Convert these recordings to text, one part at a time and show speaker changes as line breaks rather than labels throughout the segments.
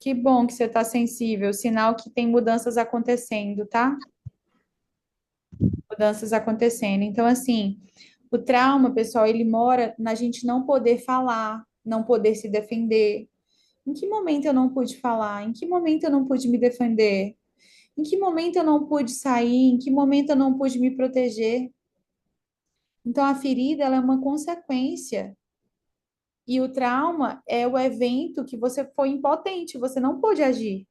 Que bom que você está sensível, sinal que tem mudanças acontecendo, tá? Mudanças acontecendo. Então, assim, o trauma, pessoal, ele mora na gente não poder falar, não poder se defender. Em que momento eu não pude falar? Em que momento eu não pude me defender? Em que momento eu não pude sair? Em que momento eu não pude me proteger? Então, a ferida, ela é uma consequência. E o trauma é o evento que você foi impotente, você não pôde agir.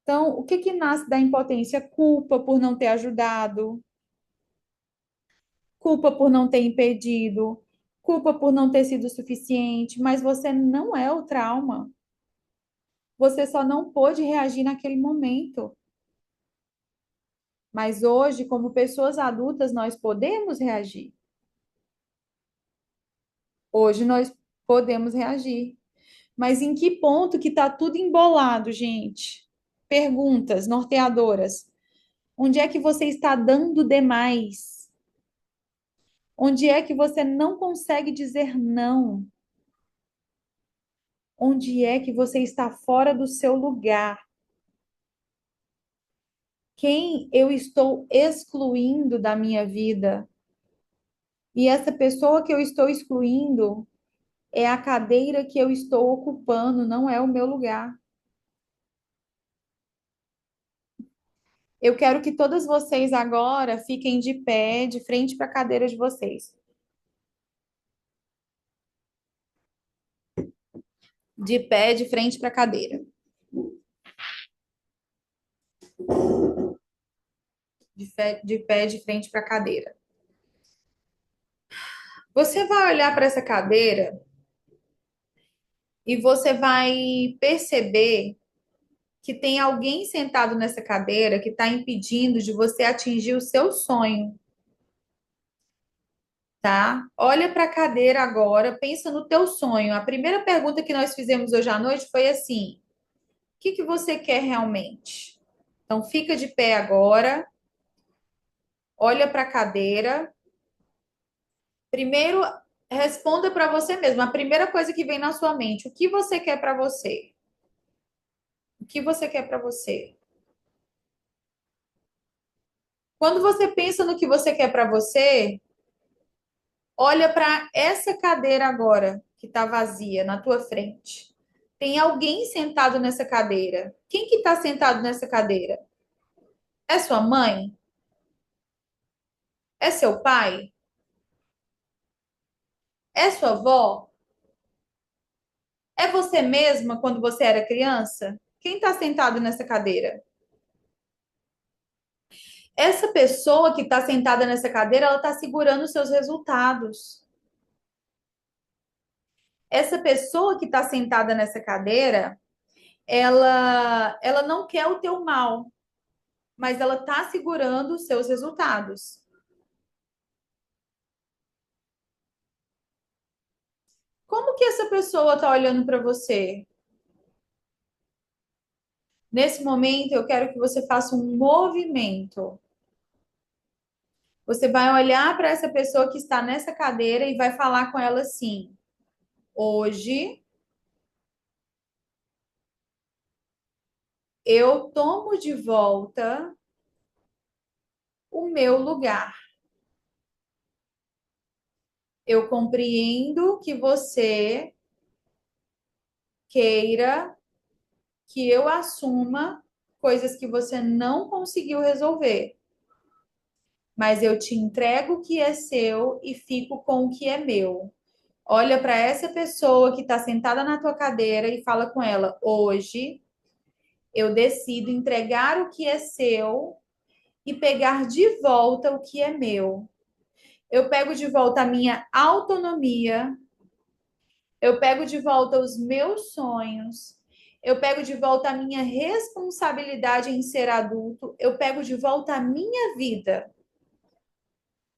Então, o que que nasce da impotência? Culpa por não ter ajudado, culpa por não ter impedido, culpa por não ter sido suficiente, mas você não é o trauma. Você só não pôde reagir naquele momento. Mas hoje, como pessoas adultas, nós podemos reagir. Hoje nós podemos reagir. Mas em que ponto que está tudo embolado, gente? Perguntas norteadoras. Onde é que você está dando demais? Onde é que você não consegue dizer não? Onde é que você está fora do seu lugar? Quem eu estou excluindo da minha vida? E essa pessoa que eu estou excluindo é a cadeira que eu estou ocupando, não é o meu lugar. Eu quero que todas vocês agora fiquem de pé, de frente para a cadeira de vocês. De pé, de frente para a cadeira. De pé, de frente para a cadeira. Você vai olhar para essa cadeira e você vai perceber que tem alguém sentado nessa cadeira que está impedindo de você atingir o seu sonho, tá? Olha para a cadeira agora, pensa no teu sonho. A primeira pergunta que nós fizemos hoje à noite foi assim: o que que você quer realmente? Então fica de pé agora, olha para a cadeira. Primeiro, responda para você mesmo. A primeira coisa que vem na sua mente, o que você quer para você? O que você quer para você? Quando você pensa no que você quer para você, olha para essa cadeira agora que está vazia na tua frente. Tem alguém sentado nessa cadeira. Quem que está sentado nessa cadeira? É sua mãe? É seu pai? É sua avó? É você mesma quando você era criança? Quem está sentado nessa cadeira? Essa pessoa que está sentada nessa cadeira, ela está segurando os seus resultados. Essa pessoa que está sentada nessa cadeira, ela não quer o teu mal, mas ela está segurando os seus resultados. Como que essa pessoa está olhando para você? Nesse momento, eu quero que você faça um movimento. Você vai olhar para essa pessoa que está nessa cadeira e vai falar com ela assim: hoje eu tomo de volta o meu lugar. Eu compreendo que você queira que eu assuma coisas que você não conseguiu resolver, mas eu te entrego o que é seu e fico com o que é meu. Olha para essa pessoa que está sentada na tua cadeira e fala com ela: hoje eu decido entregar o que é seu e pegar de volta o que é meu. Eu pego de volta a minha autonomia, eu pego de volta os meus sonhos, eu pego de volta a minha responsabilidade em ser adulto, eu pego de volta a minha vida.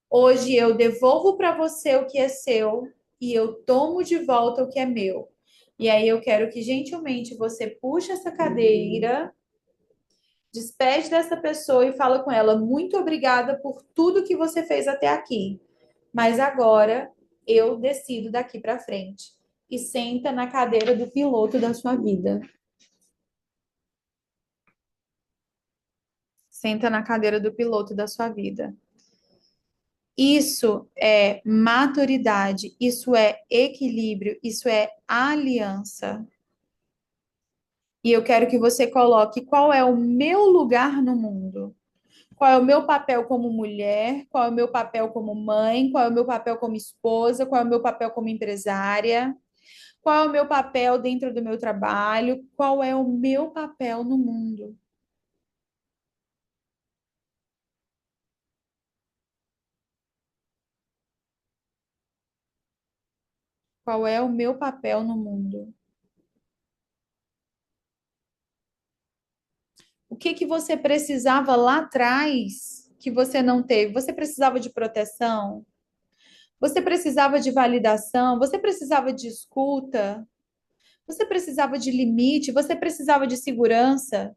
Hoje eu devolvo para você o que é seu e eu tomo de volta o que é meu. E aí eu quero que gentilmente você puxe essa cadeira, despede dessa pessoa e fala com ela: muito obrigada por tudo que você fez até aqui. Mas agora eu decido daqui para frente. e senta na cadeira do piloto da sua vida. Senta na cadeira do piloto da sua vida. Isso é maturidade, isso é equilíbrio, isso é aliança. E eu quero que você coloque qual é o meu lugar no mundo. Qual é o meu papel como mulher? Qual é o meu papel como mãe? Qual é o meu papel como esposa? Qual é o meu papel como empresária? Qual é o meu papel dentro do meu trabalho? Qual é o meu papel no mundo? Qual é o meu papel no mundo? O que que você precisava lá atrás que você não teve? Você precisava de proteção? Você precisava de validação? Você precisava de escuta? Você precisava de limite? Você precisava de segurança?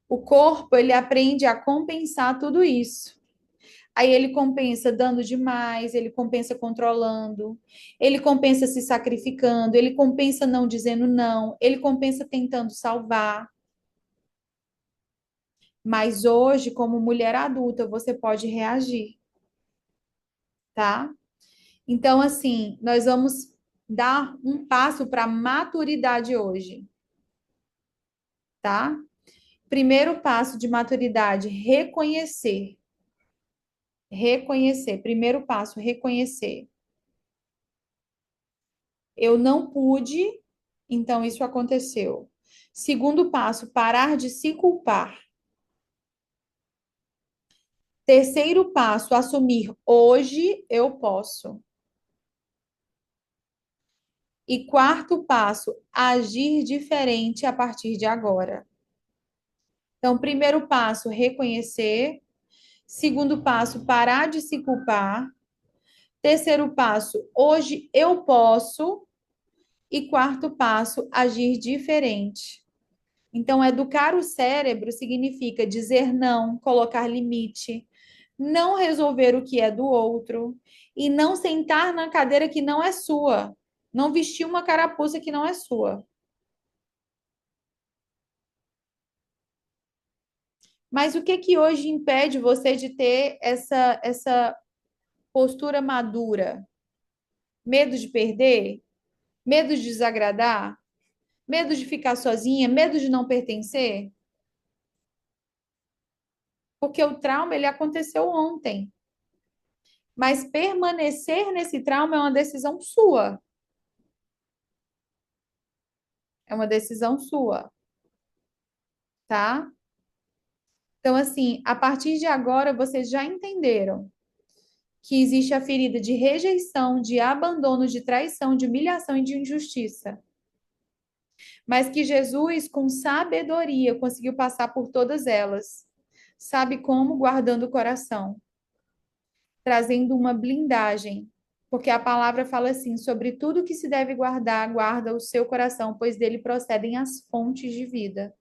O corpo, ele aprende a compensar tudo isso. Aí ele compensa dando demais, ele compensa controlando, ele compensa se sacrificando, ele compensa não dizendo não, ele compensa tentando salvar. Mas hoje, como mulher adulta, você pode reagir, tá? Então, assim, nós vamos dar um passo para maturidade hoje, tá? Primeiro passo de maturidade, reconhecer. Reconhecer. Primeiro passo, reconhecer. Eu não pude, então isso aconteceu. Segundo passo, parar de se culpar. Terceiro passo, assumir hoje eu posso. E quarto passo, agir diferente a partir de agora. Então, primeiro passo, reconhecer. Segundo passo, parar de se culpar. Terceiro passo, hoje eu posso. E quarto passo, agir diferente. Então, educar o cérebro significa dizer não, colocar limite, não resolver o que é do outro e não sentar na cadeira que não é sua, não vestir uma carapuça que não é sua. Mas o que que hoje impede você de ter essa postura madura? Medo de perder? Medo de desagradar? Medo de ficar sozinha? Medo de não pertencer? Porque o trauma ele aconteceu ontem. Mas permanecer nesse trauma é uma decisão sua. É uma decisão sua, tá? Então, assim, a partir de agora, vocês já entenderam que existe a ferida de rejeição, de abandono, de traição, de humilhação e de injustiça. Mas que Jesus, com sabedoria, conseguiu passar por todas elas. Sabe como? Guardando o coração, trazendo uma blindagem. Porque a palavra fala assim: sobre tudo que se deve guardar, guarda o seu coração, pois dele procedem as fontes de vida.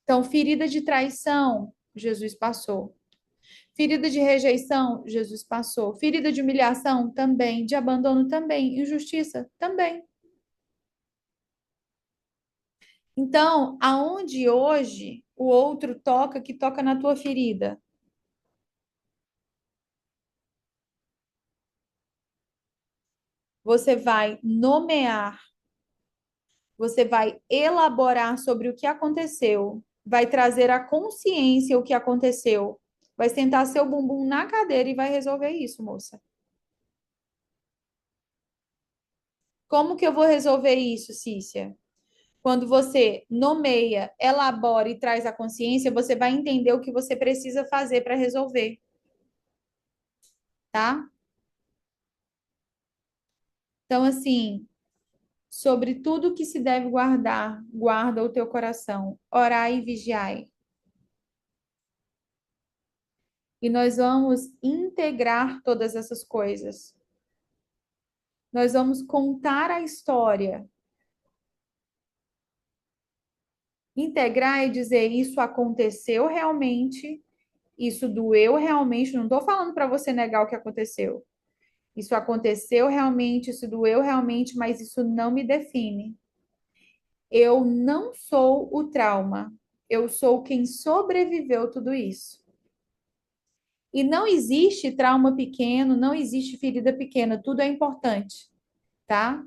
Então, ferida de traição, Jesus passou. Ferida de rejeição, Jesus passou. Ferida de humilhação, também. De abandono, também. Injustiça, também. Então, aonde hoje o outro toca, que toca na tua ferida? Você vai nomear, você vai elaborar sobre o que aconteceu, vai trazer à consciência o que aconteceu, vai sentar seu bumbum na cadeira e vai resolver isso, moça. Como que eu vou resolver isso, Cícia? Quando você nomeia, elabora e traz a consciência, você vai entender o que você precisa fazer para resolver, tá? Então, assim, sobre tudo que se deve guardar, guarda o teu coração, orai e vigiai. E nós vamos integrar todas essas coisas. Nós vamos contar a história. Integrar é dizer isso aconteceu realmente, isso doeu realmente. Não estou falando para você negar o que aconteceu. Isso aconteceu realmente, isso doeu realmente, mas isso não me define. Eu não sou o trauma. Eu sou quem sobreviveu tudo isso. E não existe trauma pequeno, não existe ferida pequena, tudo é importante, tá?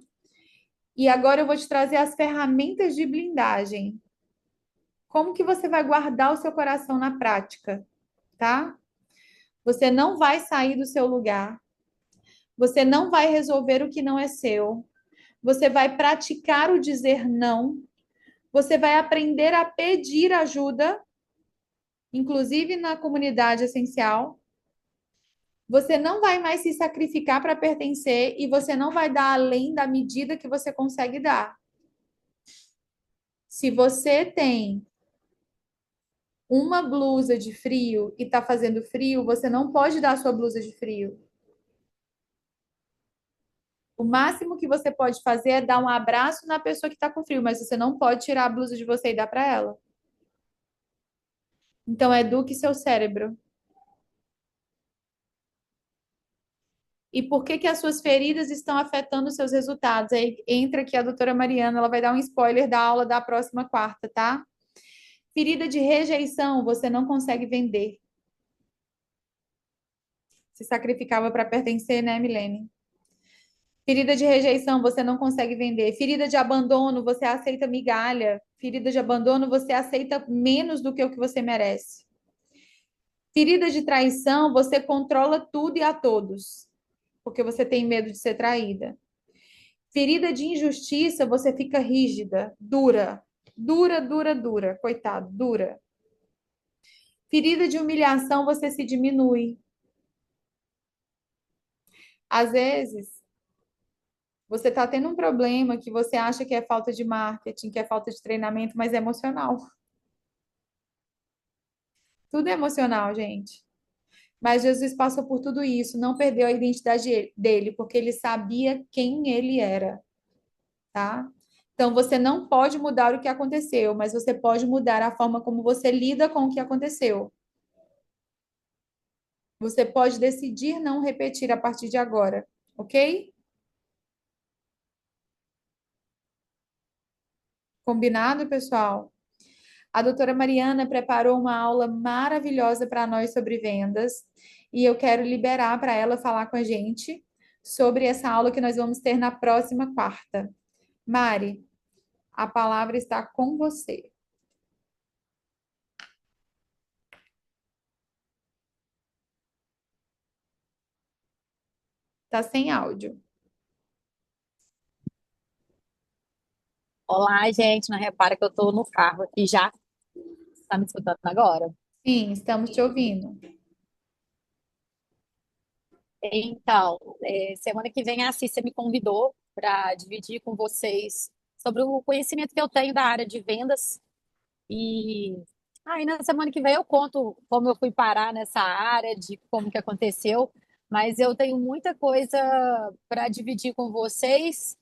E agora eu vou te trazer as ferramentas de blindagem. Como que você vai guardar o seu coração na prática, tá? Você não vai sair do seu lugar. Você não vai resolver o que não é seu. Você vai praticar o dizer não. Você vai aprender a pedir ajuda, inclusive na comunidade essencial. Você não vai mais se sacrificar para pertencer e você não vai dar além da medida que você consegue dar. Se você tem uma blusa de frio e está fazendo frio, você não pode dar a sua blusa de frio. O máximo que você pode fazer é dar um abraço na pessoa que está com frio, mas você não pode tirar a blusa de você e dar para ela. Então, eduque seu cérebro. E por que que as suas feridas estão afetando os seus resultados? Aí entra aqui a doutora Mariana, ela vai dar um spoiler da aula da próxima quarta, tá? Ferida de rejeição, você não consegue vender. Se sacrificava para pertencer, né, Milene? Ferida de rejeição, você não consegue vender. Ferida de abandono, você aceita migalha. Ferida de abandono, você aceita menos do que o que você merece. Ferida de traição, você controla tudo e a todos, porque você tem medo de ser traída. Ferida de injustiça, você fica rígida, dura, dura, dura, dura, coitado, dura. Ferida de humilhação, você se diminui. Às vezes, você está tendo um problema que você acha que é falta de marketing, que é falta de treinamento, mas é emocional. Tudo é emocional, gente. Mas Jesus passou por tudo isso, não perdeu a identidade dele, porque ele sabia quem ele era, tá? Então você não pode mudar o que aconteceu, mas você pode mudar a forma como você lida com o que aconteceu. Você pode decidir não repetir a partir de agora, ok? Combinado, pessoal? A doutora Mariana preparou uma aula maravilhosa para nós sobre vendas e eu quero liberar para ela falar com a gente sobre essa aula que nós vamos ter na próxima quarta. Mari, a palavra está com você. Tá sem áudio.
Olá, gente. Não repara que eu estou no carro aqui já. Está me escutando agora?
Sim, estamos te ouvindo.
Então, semana que vem a Cissa me convidou para dividir com vocês sobre o conhecimento que eu tenho da área de vendas. E aí na semana que vem eu conto como eu fui parar nessa área, de como que aconteceu. Mas eu tenho muita coisa para dividir com vocês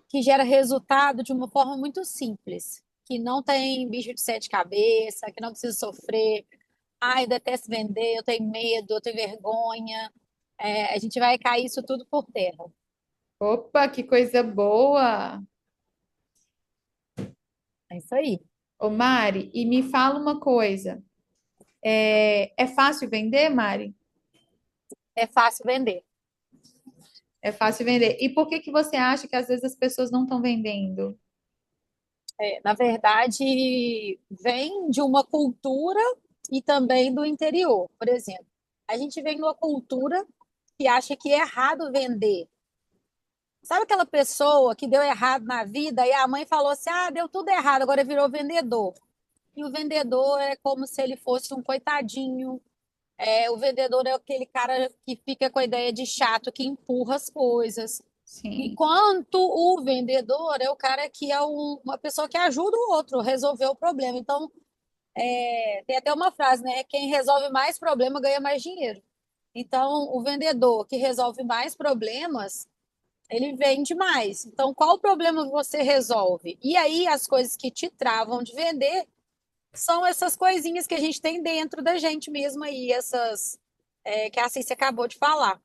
que gera resultado de uma forma muito simples, que não tem bicho de sete cabeças, que não precisa sofrer. Ai, detesto vender, eu tenho medo, eu tenho vergonha. A gente vai cair isso tudo por terra.
Opa, que coisa boa!
É isso aí.
Ô, Mari, e me fala uma coisa. É fácil vender, Mari?
É fácil vender.
É fácil vender. E por que que você acha que às vezes as pessoas não estão vendendo?
Na verdade, vem de uma cultura e também do interior. Por exemplo, a gente vem de uma cultura que acha que é errado vender. Sabe aquela pessoa que deu errado na vida e a mãe falou assim: ah, deu tudo errado, agora virou vendedor. E o vendedor é como se ele fosse um coitadinho. O vendedor é aquele cara que fica com a ideia de chato, que empurra as coisas.
Sim,
Enquanto o vendedor é o cara que é uma pessoa que ajuda o outro a resolver o problema. Então, tem até uma frase, né? Quem resolve mais problema ganha mais dinheiro. Então, o vendedor que resolve mais problemas, ele vende mais. Então, qual problema você resolve? E aí, as coisas que te travam de vender são essas coisinhas que a gente tem dentro da gente mesmo aí, essas que a Cícia acabou de falar.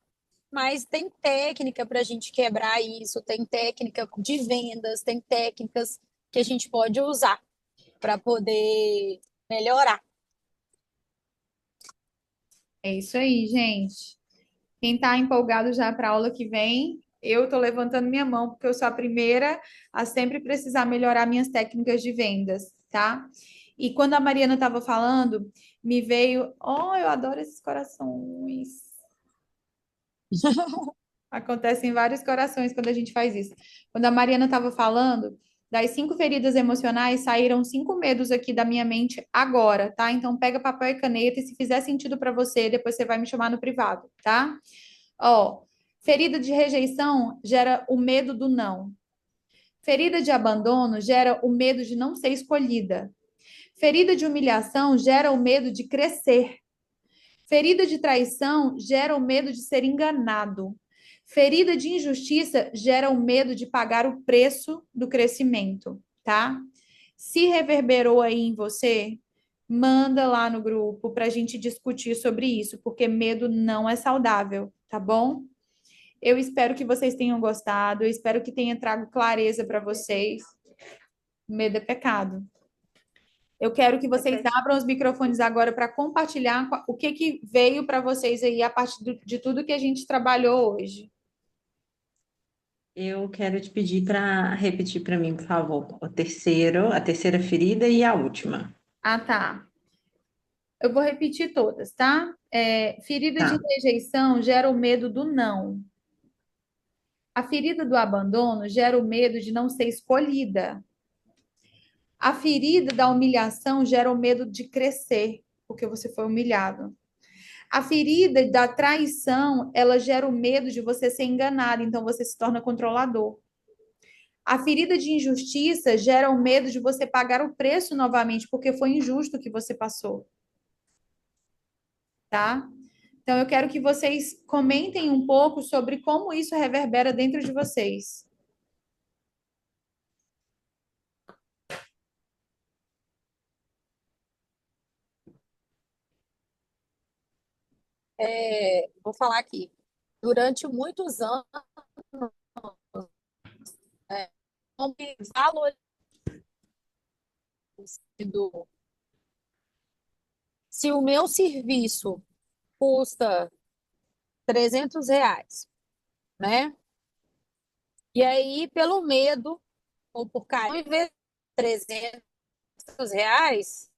Mas tem técnica para a gente quebrar isso, tem técnica de vendas, tem técnicas que a gente pode usar para poder melhorar.
É isso aí, gente. Quem está empolgado já para a aula que vem, eu estou levantando minha mão, porque eu sou a primeira a sempre precisar melhorar minhas técnicas de vendas, tá? E quando a Mariana estava falando, me veio, oh, eu adoro esses corações. Acontecem vários corações quando a gente faz isso. Quando a Mariana estava falando, das 5 feridas emocionais, saíram 5 medos aqui da minha mente agora, tá? Então pega papel e caneta e se fizer sentido para você, depois você vai me chamar no privado, tá? Ó, ferida de rejeição gera o medo do não. Ferida de abandono gera o medo de não ser escolhida. Ferida de humilhação gera o medo de crescer. Ferida de traição gera o medo de ser enganado. Ferida de injustiça gera o medo de pagar o preço do crescimento, tá? Se reverberou aí em você, manda lá no grupo para a gente discutir sobre isso, porque medo não é saudável, tá bom? Eu espero que vocês tenham gostado, eu espero que tenha trago clareza para vocês. Medo é pecado. Eu quero que vocês abram os microfones agora para compartilhar o que que veio para vocês aí a partir de tudo que a gente trabalhou hoje.
Eu quero te pedir para repetir para mim, por favor, a terceira ferida e a última.
Ah, tá. Eu vou repetir todas, tá? Ferida de
Tá.
rejeição gera o medo do não. A ferida do abandono gera o medo de não ser escolhida. A ferida da humilhação gera o medo de crescer, porque você foi humilhado. A ferida da traição, ela gera o medo de você ser enganado, então você se torna controlador. A ferida de injustiça gera o medo de você pagar o preço novamente, porque foi injusto o que você passou, tá? Então eu quero que vocês comentem um pouco sobre como isso reverbera dentro de vocês.
Vou falar aqui. Durante muitos anos, não me valorizado. Se o meu serviço custa R$ 300, né? E aí, pelo medo ou por carinho, em vez de R$ 300,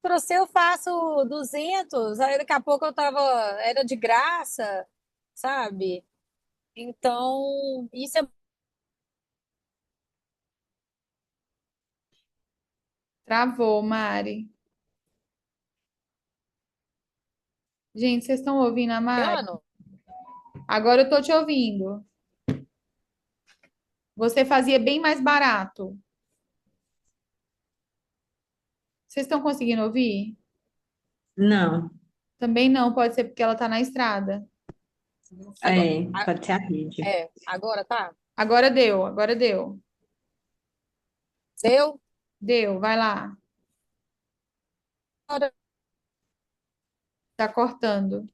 para você eu faço 200, aí daqui a pouco era de graça, sabe? Então, isso é
Travou, Mari. Gente, vocês estão ouvindo a Mari?
ano.
Agora eu tô te ouvindo. Você fazia bem mais barato. Vocês estão conseguindo ouvir?
Não,
Também não, pode ser porque ela tá na estrada.
Agora,
pode ser a rede.
agora tá?
Agora deu, agora deu.
Deu?
Deu, vai lá.
Agora,
Tá cortando.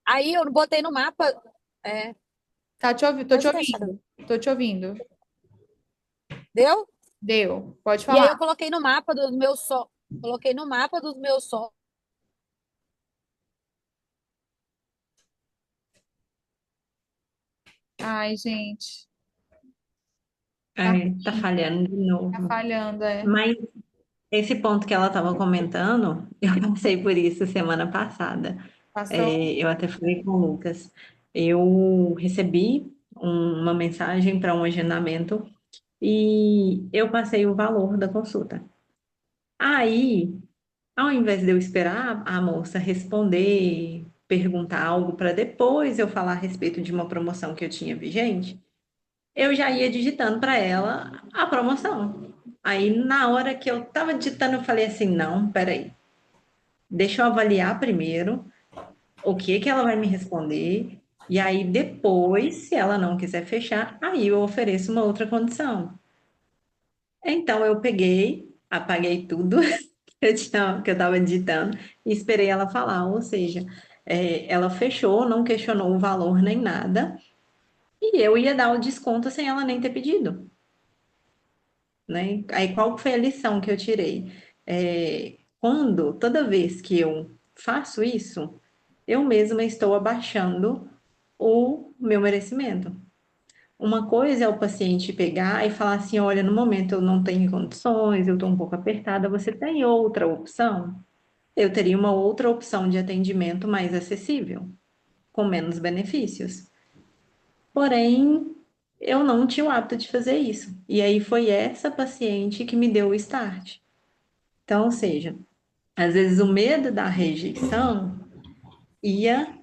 aí eu botei no mapa. É,
Tá te ouvindo? Tô te
pode deixar.
ouvindo. Tô te ouvindo.
Deu?
Deu. Pode
E aí
falar.
eu coloquei no mapa dos meus sons. Coloquei no mapa dos meus sons.
Ai, gente. Tá,
Tá falhando de
tá
novo.
falhando, é.
Mas esse ponto que ela estava comentando, eu passei por isso semana passada.
Passou?
Eu até falei com o Lucas. Eu recebi uma mensagem para um agendamento e eu passei o valor da consulta. Aí, ao invés de eu esperar a moça responder, perguntar algo para depois eu falar a respeito de uma promoção que eu tinha vigente, eu já ia digitando para ela a promoção. Aí, na hora que eu estava digitando, eu falei assim: não, peraí, deixa eu avaliar primeiro o que que ela vai me responder. E aí, depois, se ela não quiser fechar, aí eu ofereço uma outra condição. Então, eu peguei, apaguei tudo que eu estava digitando e esperei ela falar. Ou seja, Ela fechou, não questionou o valor nem nada, e eu ia dar o desconto sem ela nem ter pedido, né? Aí qual foi a lição que eu tirei? Toda vez que eu faço isso, eu mesma estou abaixando o meu merecimento. Uma coisa é o paciente pegar e falar assim: olha, no momento eu não tenho condições, eu estou um pouco apertada, você tem outra opção? Eu teria uma outra opção de atendimento mais acessível, com menos benefícios. Porém, eu não tinha o hábito de fazer isso. E aí foi essa paciente que me deu o start. Então, ou seja, às vezes o medo da rejeição ia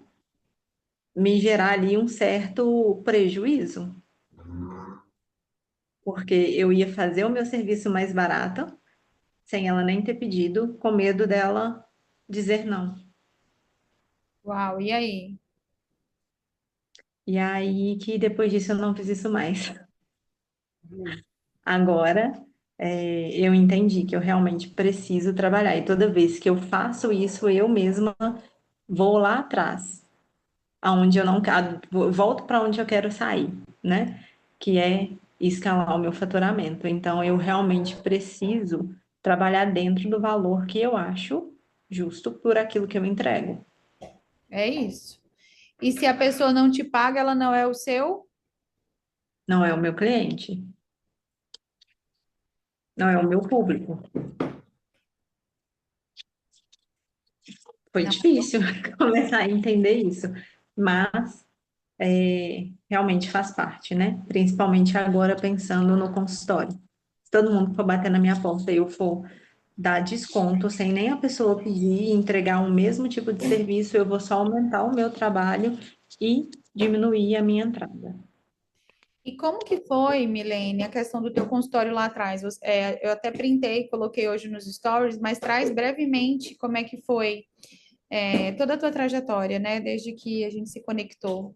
me gerar ali um certo prejuízo, porque eu ia fazer o meu serviço mais barato, sem ela nem ter pedido, com medo dela dizer não.
Uau, e aí?
E aí que depois disso eu não fiz isso mais. Agora, eu entendi que eu realmente preciso trabalhar. E toda vez que eu faço isso, eu mesma vou lá atrás, aonde eu não quero, volto para onde eu quero sair, né? Que é escalar o meu faturamento. Então, eu realmente preciso trabalhar dentro do valor que eu acho justo por aquilo que eu entrego.
É isso. E se a pessoa não te paga, ela não é o seu?
Não é o meu cliente, não é o meu público. Foi
Não.
difícil começar a entender isso, mas realmente faz parte, né? Principalmente agora pensando no consultório. Se todo mundo for bater na minha porta e eu for dar desconto sem nem a pessoa pedir e entregar o mesmo tipo de serviço, eu vou só aumentar o meu trabalho e diminuir a minha entrada.
E como que foi, Milene, a questão do teu consultório lá atrás? Eu até printei, coloquei hoje nos stories, mas traz brevemente como é que foi, toda a tua trajetória, né? Desde que a gente se conectou.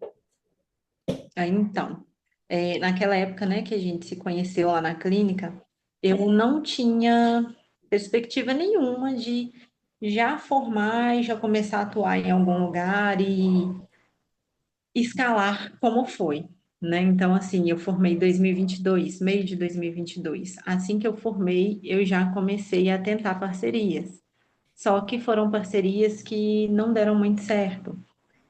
Aí, então, naquela época, né, que a gente se conheceu lá na clínica, eu não tinha perspectiva nenhuma de já formar e já começar a atuar em algum lugar e escalar como foi, né? Então, assim, eu formei em 2022, meio de 2022. Assim que eu formei, eu já comecei a tentar parcerias. Só que foram parcerias que não deram muito certo.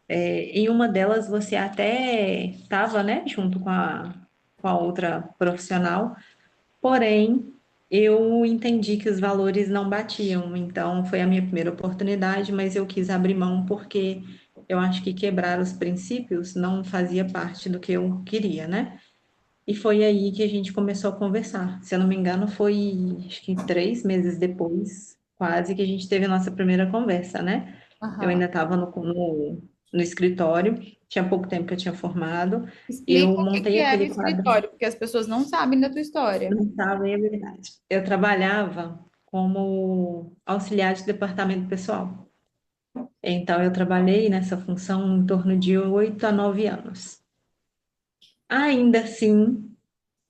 Em uma delas, você até estava, né, junto com a outra profissional, porém, eu entendi que os valores não batiam. Então, foi a minha primeira oportunidade, mas eu quis abrir mão porque eu acho que quebrar os princípios não fazia parte do que eu queria, né? E foi aí que a gente começou a conversar. Se eu não me engano, foi acho que 3 meses depois, quase que a gente teve a nossa primeira conversa, né? Eu
Aham.
ainda estava no escritório, tinha pouco tempo que eu tinha formado. Eu
Explica o que que
montei
é o
aquele quadro,
escritório, porque as pessoas não sabem da tua história.
não estava, é verdade. Eu trabalhava como auxiliar de departamento pessoal. Então, eu trabalhei nessa função em torno de 8 a 9 anos. Ainda assim,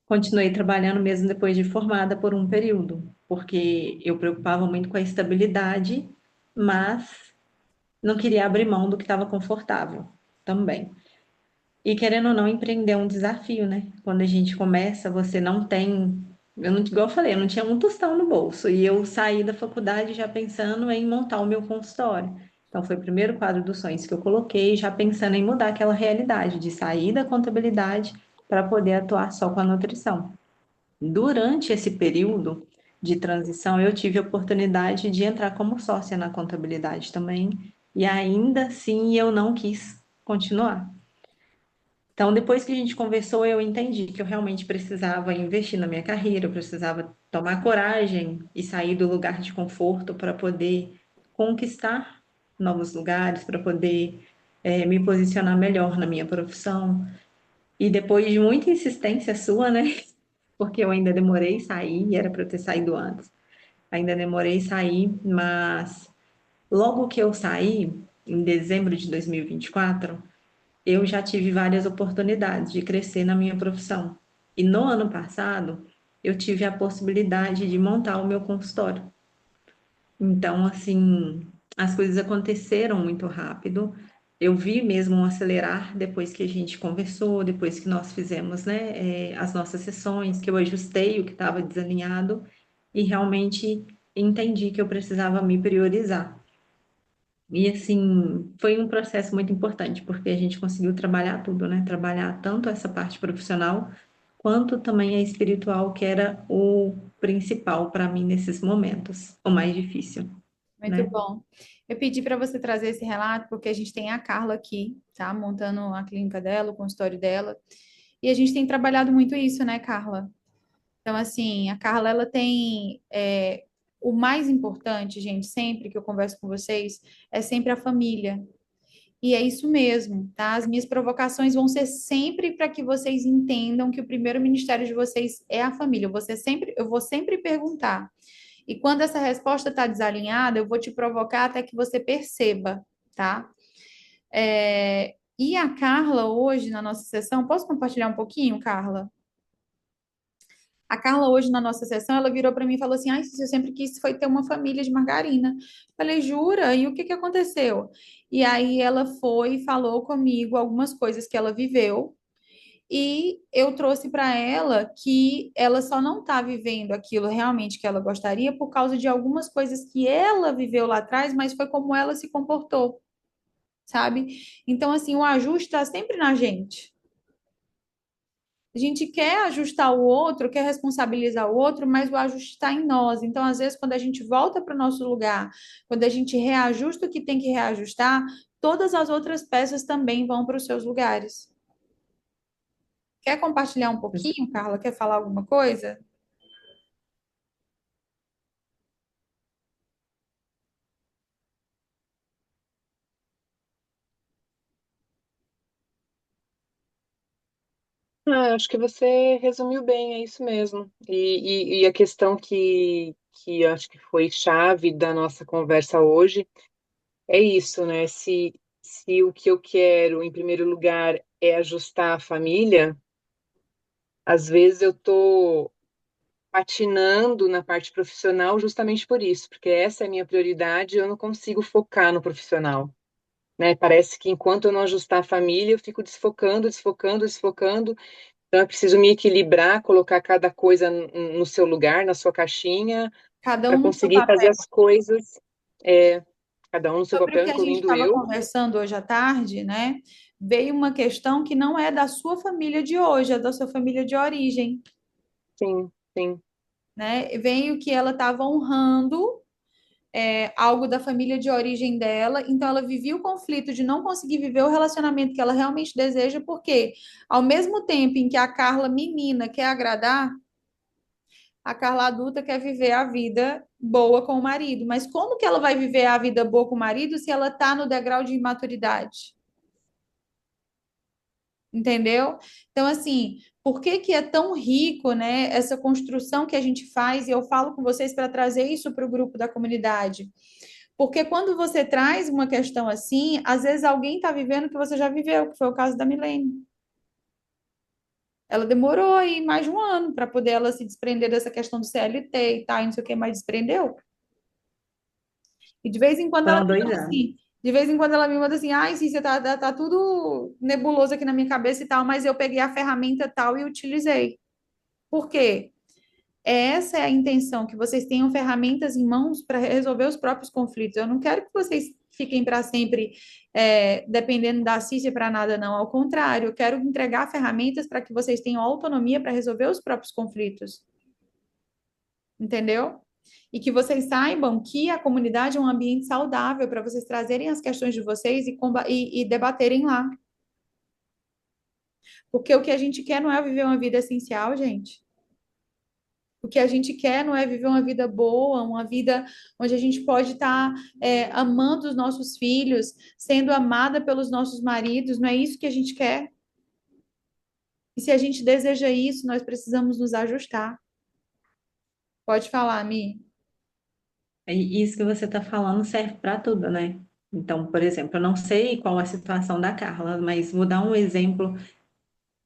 continuei trabalhando mesmo depois de formada por um período, porque eu preocupava muito com a estabilidade, mas não queria abrir mão do que estava confortável também. E querendo ou não, empreender é um desafio, né? Quando a gente começa, você não tem. Eu não, igual eu falei, eu não tinha um tostão no bolso. E eu saí da faculdade já pensando em montar o meu consultório. Então, foi o primeiro quadro dos sonhos que eu coloquei, já pensando em mudar aquela realidade, de sair da contabilidade para poder atuar só com a nutrição. Durante esse período de transição, eu tive a oportunidade de entrar como sócia na contabilidade também, e ainda assim eu não quis continuar. Então, depois que a gente conversou, eu entendi que eu realmente precisava investir na minha carreira, eu precisava tomar coragem e sair do lugar de conforto para poder conquistar novos lugares, para poder me posicionar melhor na minha profissão. E depois de muita insistência sua, né? Porque eu ainda demorei a sair, era para eu ter saído antes. Ainda demorei a sair, mas logo que eu saí, em dezembro de 2024, eu já tive várias oportunidades de crescer na minha profissão. E no ano passado, eu tive a possibilidade de montar o meu consultório. Então, assim, as coisas aconteceram muito rápido. Eu vi mesmo um acelerar depois que a gente conversou, depois que nós fizemos, né, as nossas sessões, que eu ajustei o que estava desalinhado e realmente entendi que eu precisava me priorizar. E assim, foi um processo muito importante, porque a gente conseguiu trabalhar tudo, né? Trabalhar tanto essa parte profissional, quanto também a espiritual, que era o principal para mim nesses momentos, o mais difícil,
Muito
né?
bom. Eu pedi para você trazer esse relato porque a gente tem a Carla aqui, tá? Montando a clínica dela, o consultório dela. E a gente tem trabalhado muito isso, né, Carla? Então, assim, a Carla, ela tem. O mais importante, gente, sempre que eu converso com vocês, é sempre a família. E é isso mesmo, tá? As minhas provocações vão ser sempre para que vocês entendam que o primeiro ministério de vocês é a família. Eu vou sempre perguntar. E quando essa resposta está desalinhada, eu vou te provocar até que você perceba, tá? E a Carla, hoje, na nossa sessão, posso compartilhar um pouquinho, Carla? A Carla, hoje, na nossa sessão, ela virou para mim e falou assim: Ai, Cícia, eu sempre quis foi ter uma família de margarina. Falei, jura? E o que que aconteceu? E aí ela foi e falou comigo algumas coisas que ela viveu. E eu trouxe para ela que ela só não está vivendo aquilo realmente que ela gostaria por causa de algumas coisas que ela viveu lá atrás, mas foi como ela se comportou, sabe? Então, assim, o ajuste está sempre na gente. A gente quer ajustar o outro, quer responsabilizar o outro, mas o ajuste está em nós. Então, às vezes, quando a gente volta para o nosso lugar, quando a gente reajusta o que tem que reajustar, todas as outras peças também vão para os seus lugares. Quer compartilhar um pouquinho, Carla? Quer falar alguma coisa?
Acho que você resumiu bem, é isso mesmo. E a questão que eu acho que foi chave da nossa conversa hoje é isso, né? Se o que eu quero, em primeiro lugar, é ajustar a família, às vezes eu tô patinando na parte profissional justamente por isso, porque essa é a minha prioridade, eu não consigo focar no profissional, né? Parece que enquanto eu não ajustar a família, eu fico desfocando, desfocando, desfocando. Então, eu preciso me equilibrar, colocar cada coisa no seu lugar, na sua caixinha,
Cada
para
um no seu
conseguir fazer
papel.
as coisas, é, cada um no seu
Sobre o
papel,
que a gente
incluindo
estava
eu.
conversando hoje à tarde, né? Veio uma questão que não é da sua família de hoje, é da sua família de origem,
Sim, sim,
né? Veio que ela estava honrando algo da família de origem dela, então ela vivia o conflito de não conseguir viver o relacionamento que ela realmente deseja, porque ao mesmo tempo em que a Carla menina quer agradar, a Carla adulta quer viver a vida boa com o marido. Mas como que ela vai viver a vida boa com o marido se ela está no degrau de imaturidade? Entendeu? Então, assim, por que que é tão rico, né, essa construção que a gente faz? E eu falo com vocês para trazer isso para o grupo da comunidade. Porque quando você traz uma questão assim, às vezes alguém está vivendo o que você já viveu, que foi o caso da Milene. Ela demorou aí mais de um ano para poder ela se desprender dessa questão do CLT e tal, e não sei o que, mas desprendeu. E de vez em quando ela
Foram
me
dois
manda
anos.
assim, de vez em quando ela me manda assim, ai, Cícia, tá tudo nebuloso aqui na minha cabeça e tal, mas eu peguei a ferramenta tal e utilizei. Por quê? Essa é a intenção, que vocês tenham ferramentas em mãos para resolver os próprios conflitos. Eu não quero que vocês fiquem para sempre dependendo da Cícia para nada, não. Ao contrário, eu quero entregar ferramentas para que vocês tenham autonomia para resolver os próprios conflitos. Entendeu? E que vocês saibam que a comunidade é um ambiente saudável para vocês trazerem as questões de vocês e debaterem lá. Porque o que a gente quer não é viver uma vida essencial, gente. O que a gente quer não é viver uma vida boa, uma vida onde a gente pode estar amando os nossos filhos, sendo amada pelos nossos maridos. Não é isso que a gente quer. E se a gente deseja isso, nós precisamos nos ajustar. Pode falar, Mi.
E isso que você está falando serve para tudo, né? Então, por exemplo, eu não sei qual a situação da Carla, mas vou dar um exemplo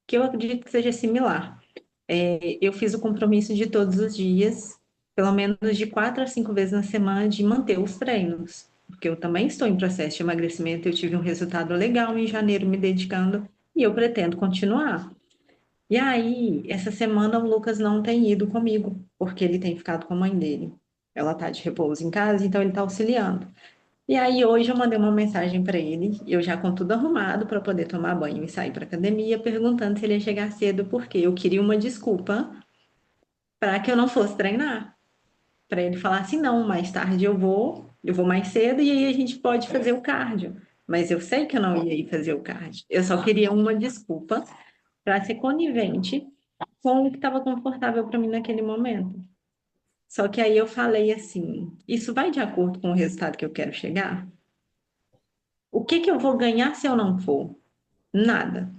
que eu acredito que seja similar. Eu fiz o compromisso de todos os dias, pelo menos de 4 a 5 vezes na semana, de manter os treinos. porque eu também estou em processo de emagrecimento, eu tive um resultado legal em janeiro me dedicando e eu pretendo continuar. E aí, essa semana o Lucas não tem ido comigo, porque ele tem ficado com a mãe dele. Ela tá de repouso em casa, então ele tá auxiliando. E aí, hoje eu mandei uma mensagem para ele, eu já com tudo arrumado para poder tomar banho e sair para academia, perguntando se ele ia chegar cedo, porque eu queria uma desculpa para que eu não fosse treinar. Para ele falar assim, não, mais tarde eu vou mais cedo e aí a gente pode fazer o cardio. Mas eu sei que eu não ia ir fazer o cardio. Eu só queria uma desculpa para ser conivente com o que estava confortável para mim naquele momento. Só que aí eu falei assim, isso vai de acordo com o resultado que eu quero chegar? O que que eu vou ganhar se eu não for? Nada.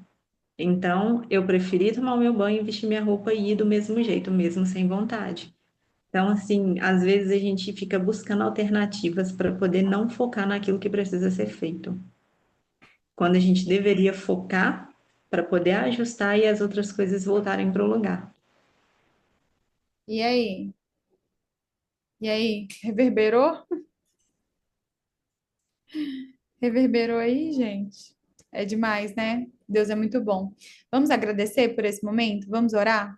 Então, eu preferi tomar o meu banho, vestir minha roupa e ir do mesmo jeito, mesmo sem vontade. Então, assim, às vezes a gente fica buscando alternativas para poder não focar naquilo que precisa ser feito. Quando a gente deveria focar para poder ajustar e as outras coisas voltarem para o lugar.
E aí? E aí? Reverberou? Reverberou aí, gente? É demais, né? Deus é muito bom. Vamos agradecer por esse momento? Vamos orar?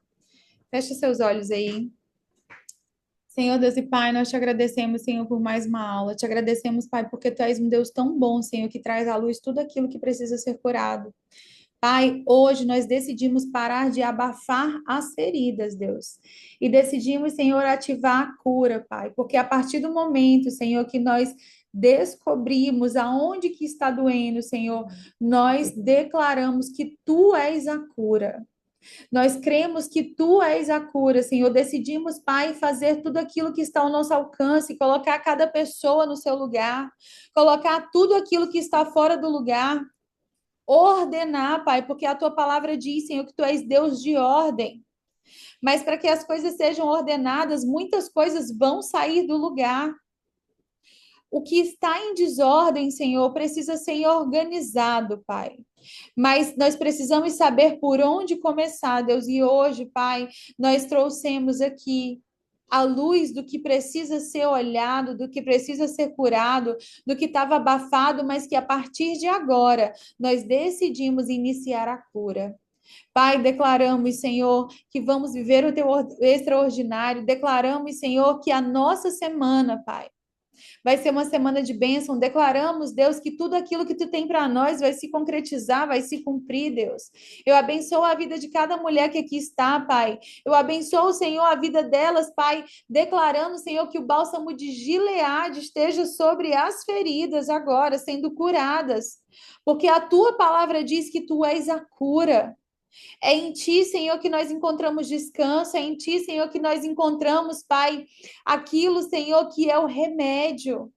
Feche seus olhos aí. Senhor Deus e Pai, nós te agradecemos, Senhor, por mais uma aula. Te agradecemos, Pai, porque Tu és um Deus tão bom, Senhor, que traz à luz tudo aquilo que precisa ser curado. Pai, hoje nós decidimos parar de abafar as feridas, Deus. E decidimos, Senhor, ativar a cura, Pai. Porque a partir do momento, Senhor, que nós descobrimos aonde que está doendo, Senhor, nós declaramos que Tu és a cura. Nós cremos que Tu és a cura, Senhor. Decidimos, Pai, fazer tudo aquilo que está ao nosso alcance, colocar cada pessoa no seu lugar, colocar tudo aquilo que está fora do lugar, ordenar, Pai, porque a Tua palavra diz, Senhor, que Tu és Deus de ordem. Mas para que as coisas sejam ordenadas, muitas coisas vão sair do lugar. O que está em desordem, Senhor, precisa ser organizado, Pai. Mas nós precisamos saber por onde começar, Deus. E hoje, Pai, nós trouxemos aqui a luz do que precisa ser olhado, do que precisa ser curado, do que estava abafado, mas que a partir de agora nós decidimos iniciar a cura. Pai, declaramos, Senhor, que vamos viver o teu extraordinário. Declaramos, Senhor, que a nossa semana, Pai, vai ser uma semana de bênção. Declaramos, Deus, que tudo aquilo que tu tem para nós vai se concretizar, vai se cumprir, Deus. Eu abençoo a vida de cada mulher que aqui está, Pai. Eu abençoo, Senhor, a vida delas, Pai, declarando, Senhor, que o bálsamo de Gileade esteja sobre as feridas agora, sendo curadas. Porque a tua palavra diz que tu és a cura. É em ti, Senhor, que nós encontramos descanso, é em ti, Senhor, que nós encontramos, Pai, aquilo, Senhor, que é o remédio.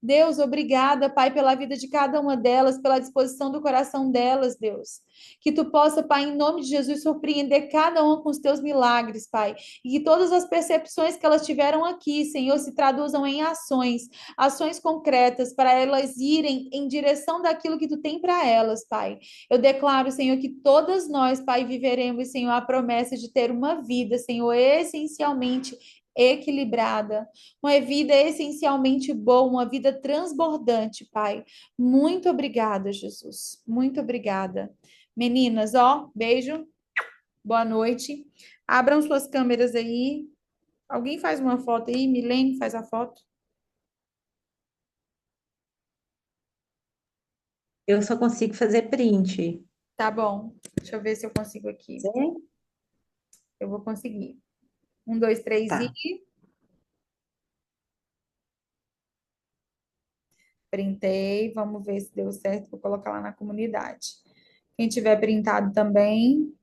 Deus, obrigada, Pai, pela vida de cada uma delas, pela disposição do coração delas, Deus. Que tu possa, Pai, em nome de Jesus, surpreender cada uma com os teus milagres, Pai. E que todas as percepções que elas tiveram aqui, Senhor, se traduzam em ações, ações concretas, para elas irem em direção daquilo que tu tem para elas, Pai. Eu declaro, Senhor, que todas nós, Pai, viveremos, Senhor, a promessa de ter uma vida, Senhor, essencialmente equilibrada, uma vida essencialmente boa, uma vida transbordante, Pai. Muito obrigada, Jesus. Muito obrigada. Meninas, ó, beijo. Boa noite. Abram suas câmeras aí. Alguém faz uma foto aí? Milene faz a foto.
Eu só consigo fazer print.
Tá bom. Deixa eu ver se eu consigo aqui.
Sim?
Eu vou conseguir. 1, 2, 3 e
Tá.
printei. Vamos ver se deu certo. Vou colocar lá na comunidade. Quem tiver printado também.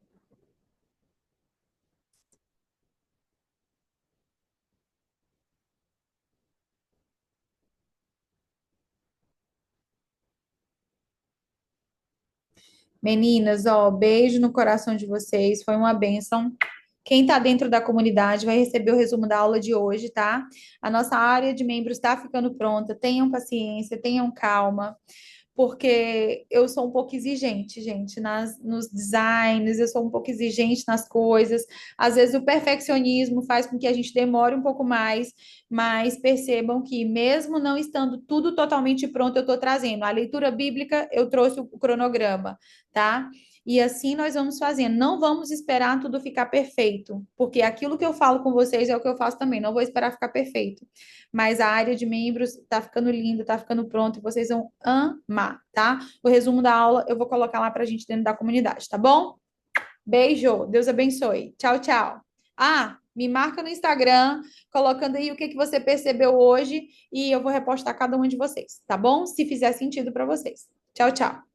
Meninas, ó, beijo no coração de vocês, foi uma bênção. Quem está dentro da comunidade vai receber o resumo da aula de hoje, tá? A nossa área de membros está ficando pronta. Tenham paciência, tenham calma, porque eu sou um pouco exigente, gente, nos designs, eu sou um pouco exigente nas coisas. Às vezes o perfeccionismo faz com que a gente demore um pouco mais, mas percebam que, mesmo não estando tudo totalmente pronto, eu estou trazendo. A leitura bíblica, eu trouxe o cronograma, tá? E assim nós vamos fazendo. Não vamos esperar tudo ficar perfeito, porque aquilo que eu falo com vocês é o que eu faço também. Não vou esperar ficar perfeito. Mas a área de membros tá ficando linda, tá ficando pronto, e vocês vão amar, tá? O resumo da aula eu vou colocar lá pra gente dentro da comunidade, tá bom? Beijo, Deus abençoe. Tchau, tchau. Ah, me marca no Instagram, colocando aí o que que você percebeu hoje e eu vou repostar cada um de vocês, tá bom? Se fizer sentido para vocês. Tchau, tchau.